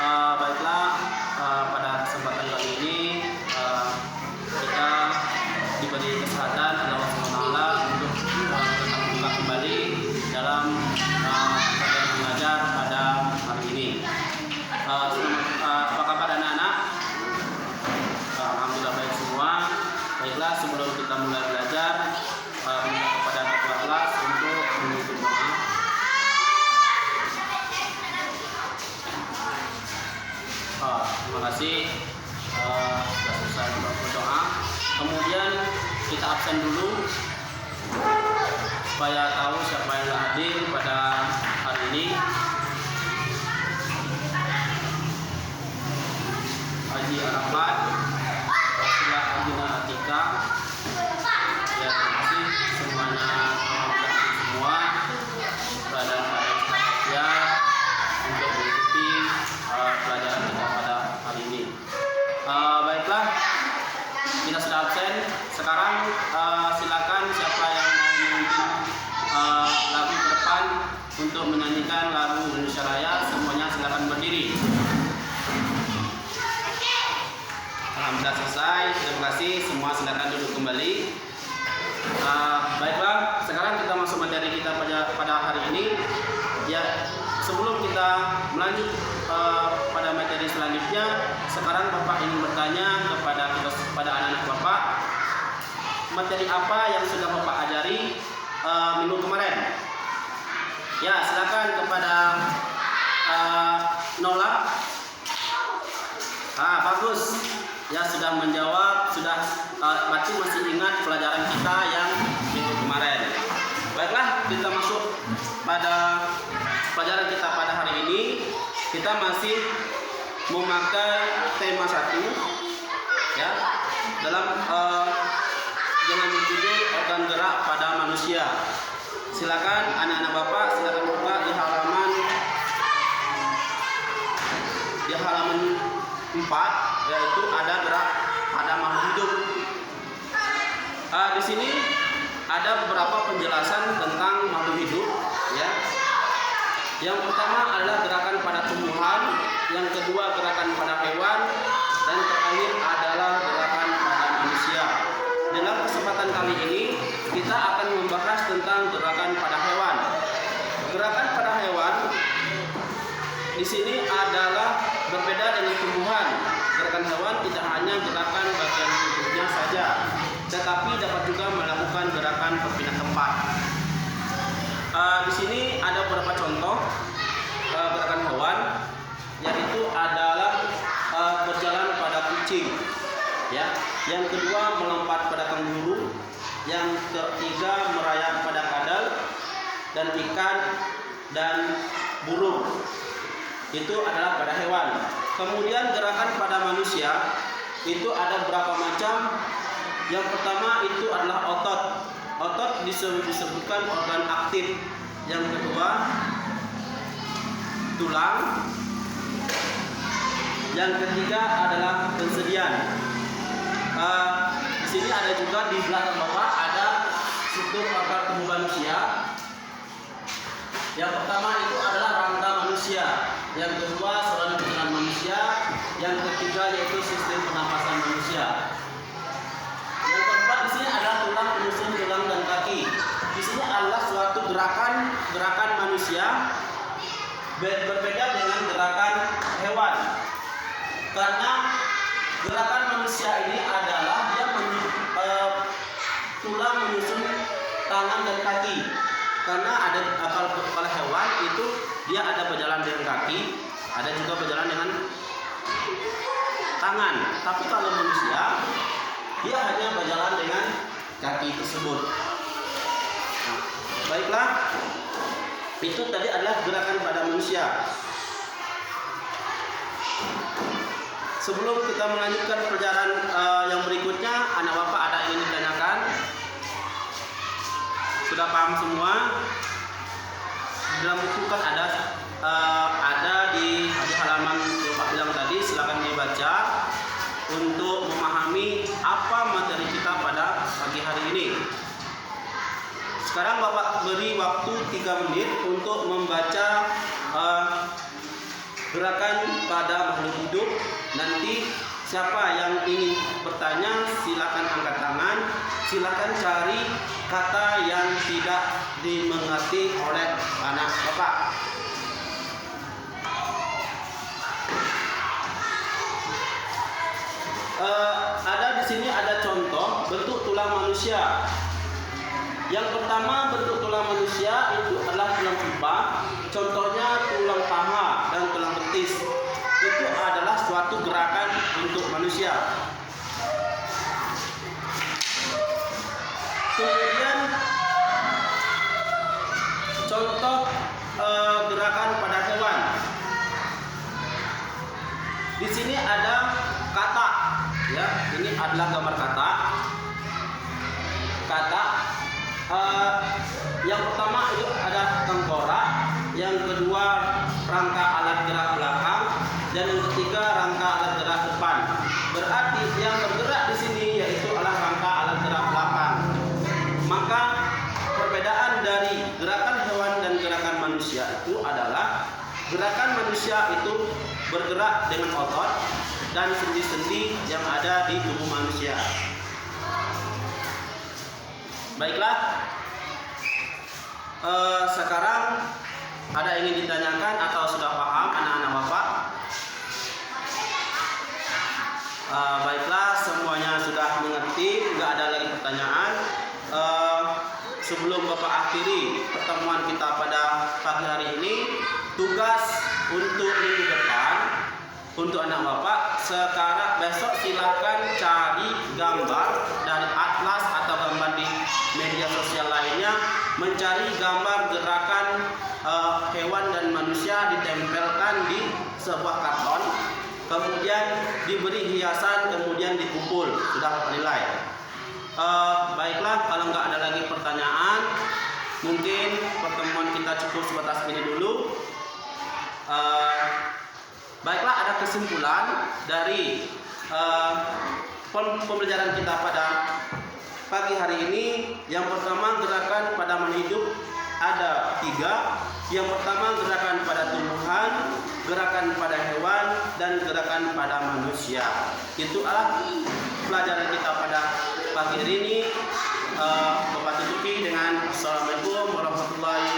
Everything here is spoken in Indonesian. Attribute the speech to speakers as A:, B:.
A: Baiklah, pada kesempatan kali ini kita diberi kesempatan Allah SWT untuk tetap buka kembali dalam pelajaran mengajar pada hari ini. Apa kabar anak-anak? Alhamdulillah baik semua. Baiklah, sebelum kita mulai belajar, minta kepada ketua kelas untuk menutup doa. Terima kasih sudah selesai berdoa. Kemudian kita absen dulu supaya tahu siapa yang hadir pada hari ini. Haji Arafat, Wasilah Ajina Atika. Ya, terima kasih semuanya, semua keadaan saya untuk mengikuti pelajaran kita pada hari ini. Baiklah, kita sudah absen. Sekarang silakan siapa yang mau memimpin lagu ke depan untuk menyanyikan lagu Indonesia Raya, semuanya silakan berdiri. Alhamdulillah selesai. Terima kasih semua, silakan duduk kembali. Baiklah, sekarang kita masuk materi kita pada hari ini. Ya, sebelum kita melanjut pada materi selanjutnya, sekarang Bapak ingin bertanya kepada anak-anak Bapak, materi apa yang sudah Bapak ajari minggu kemarin? Ya, silakan kepada Nola. Bagus. Ya, sudah menjawab, sudah berarti masih ingat pelajaran kita yang minggu kemarin. Baiklah, kita masuk pada pelajaran kita pada hari ini. Kita masih memakai tema 1 ya, dalam dengan berjudul organ gerak pada manusia. Silakan anak-anak Bapak, silakan buka di halaman 4, yaitu ada gerak pada makhluk hidup. Di sini ada beberapa penjelasan tentang makhluk hidup ya. Yang pertama adalah gerakan pada tumbuhan, yang kedua gerakan pada hewan, dan terakhir adalah gerakan pada manusia. Dalam kesempatan kali ini kita akan membahas tentang gerakan pada hewan. Gerakan pada hewan di sini adalah berbeda dengan tumbuhan. Gerakan hewan tidak hanya gerakan bagian tubuhnya saja, tetapi dapat juga melakukan gerakan berpindah tempat. Di sini ada beberapa contoh gerakan hewan, yaitu adalah berjalan pada kucing, ya. Yang kedua melompat pada kanguru, yang ketiga merayap pada kadal dan ikan dan burung. Itu adalah pada hewan. Kemudian gerakan pada manusia itu ada berapa macam? Yang pertama itu adalah otot. Otot disebutkan organ aktif. Yang kedua tulang. Yang ketiga adalah persediaan. Di sini ada juga di belakang Bapak ada struktur organ tubuh manusia. Yang pertama itu adalah rangka manusia. Yang kedua saluran pencernaan manusia. Yang ketiga yaitu sistem pernapasan manusia. Yang keempat di sini adalah tulang penyusun tulang dan kaki. Di sini adalah suatu gerakan manusia berbeda dengan gerakan hewan. Karena gerakan manusia ini adalah dia tulang menyusun tangan dan kaki. Karena ada kalau hewan itu dia ada berjalan dengan kaki, ada juga berjalan dengan tangan. Tapi kalau manusia dia hanya berjalan dengan kaki tersebut. Baiklah, itu tadi adalah gerakan pada manusia. Sebelum kita melanjutkan pelajaran yang berikutnya, anak Bapak ada yang ingin ditanyakan? Sudah paham semua? Dalam buku kan ada di halaman yang Pak bilang tadi, silakan dibaca untuk memahami apa materi kita pada pagi hari ini. Sekarang Bapak beri waktu 3 menit untuk membaca gerakan pada makhluk hidup. Nanti siapa yang ingin bertanya silakan angkat tangan, silakan cari kata yang tidak dimengerti oleh anak Bapak. Ada di sini ada contoh bentuk tulang manusia. Yang pertama bentuk tulang manusia itu adalah tulang iba. Contohnya tulang paha dan tulang betis. Itu adalah suatu gerakan untuk manusia. Kemudian contoh gerakan pada hewan. Di sini ada kata, ya. Ini adalah gambar kata. Yang pertama itu ada tengkorak, yang kedua rangka alat gerak belakang, dan yang ketiga rangka alat gerak depan. Berarti yang bergerak di sini yaitu adalah rangka alat gerak belakang. Maka perbedaan dari gerakan hewan dan gerakan manusia itu adalah gerakan manusia itu bergerak dengan otot dan sendi-sendi yang ada di tubuh manusia. Baiklah, sekarang ada yang ingin ditanyakan atau sudah paham anak-anak Bapak? Baiklah, semuanya sudah mengerti, tidak ada lagi pertanyaan. Sebelum Bapak akhiri pertemuan kita pada pagi hari ini, tugas untuk minggu depan untuk anak Bapak, sekarang besok silakan cari gambar dari atlas atau gambar di media sosial lainnya, mencari gambar gerakan hewan dan manusia, ditempelkan di sebuah karton, kemudian diberi hiasan, kemudian dikumpul, sudah Bapak nilai. Baiklah, kalau nggak ada lagi pertanyaan, mungkin pertemuan kita cukup sebatas ini dulu. Baiklah, ada kesimpulan dari pembelajaran kita pada pagi hari ini. Yang pertama, gerakan pada makhluk hidup ada 3. Yang pertama, gerakan pada tumbuhan, gerakan pada hewan, dan gerakan pada manusia. Itu adalah pelajaran kita pada pagi hari ini. Bapak tutupi dengan Assalamualaikum warahmatullahi